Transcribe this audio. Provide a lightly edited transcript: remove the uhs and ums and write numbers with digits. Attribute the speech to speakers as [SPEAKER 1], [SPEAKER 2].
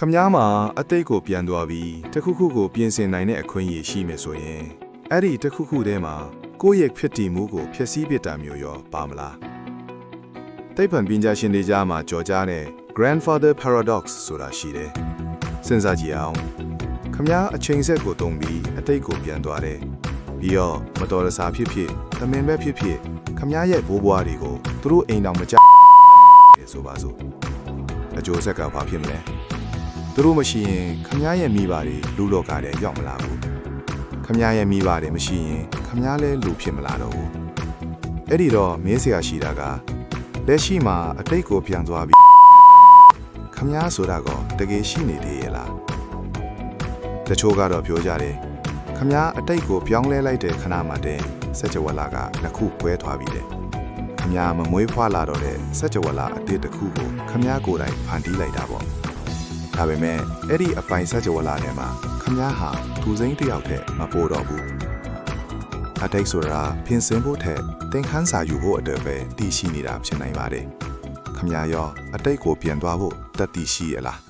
[SPEAKER 1] ခမ ्या မှာအတိတ်ကိုပြန်သွားပြီးတစ်ခုခုကိုပြင်ဆင်နိုင်တဲ့အခွင့်အရေးရှိမယ်ဆိုရင်အဲ့ဒီတစ်ခုခုထဲမှာကိုယ့်ရဲ့ဖြစ်တည်မှုကိုဖျက်ဆီးပစ်တာမျိုးရောပါမလားသိပ္ပံပညာရှင်တွေကြားမှာကြော်ကြားတဲ့ grandfather paradox ဆိုတာရှိတယ်စဉ်းစားကြည့်အောင်ခမ ्या အချိန်ဆက်ကိုတုံးပြီးအတိတ်ကိုပြန်သွားတယ်ပြီးတော့မတော်တဆဖြစ်ဖြစ်သမင်ပဲဖြစ်ဖြစ်ခမ ्या ရဲ့ဘိုးဘွားတွေကိုသူတို့အိမ်တော်မကြဆိုပါစို့အကျိုးဆက်ကဘာဖြစ်မလဲသူတို့မရှိရင်ခမ ्या ရဲ့မိဘတွေလူလောကထဲရောက်မလာဘူးခမ ्या ရဲ့မိဘတွေမရှိရင်ခမ ्या လည်းလူဖြစ်မလာတော့ဘူးအဲ့ဒီတော့မင်းဆရာရှိတာကလက်ရှိမှာအတိတ်ကိုပြန်သွားပြီးခမ ्या ဆိုတာကတကယ်ရှိနေသေးရဲ့လားတချို့ကတော့ပြောကြတယ်ခမ ्या အတိတ်ကိုပြောင်းလဲလိုက်တဲ့ခဏမှတည်းစัจ java လာကနှစ်ခုကွဲသွားပြီတဲ့ခမ ्या မမွေးဖွားလာတော့တဲ့စัจ java လာအတစ်တစ်ခုကိုခမ ्या ကိုယ်တိုင်ဖန်တီးလိုက်တာပေါ့ဒါပေမဲ့အဲ့ဒီအပိုင်စัจ java လာထဲမှာခမ ्या ဟာသူစိမ့်တစ်ယောက်တည်းမပို့တော့ဘူးအတိတ်ဆိုတာပြင်ဆင်ဖို့ထက်သင်ခန်းစာယူဖို့အတွက်ပဲတည်ရှိနေတာဖြစ်နိုင်ပါတယ်ခမ ्या ရောအတိတ်ကိုပြန်သွားဖို့တတ်တည်ရှိရလား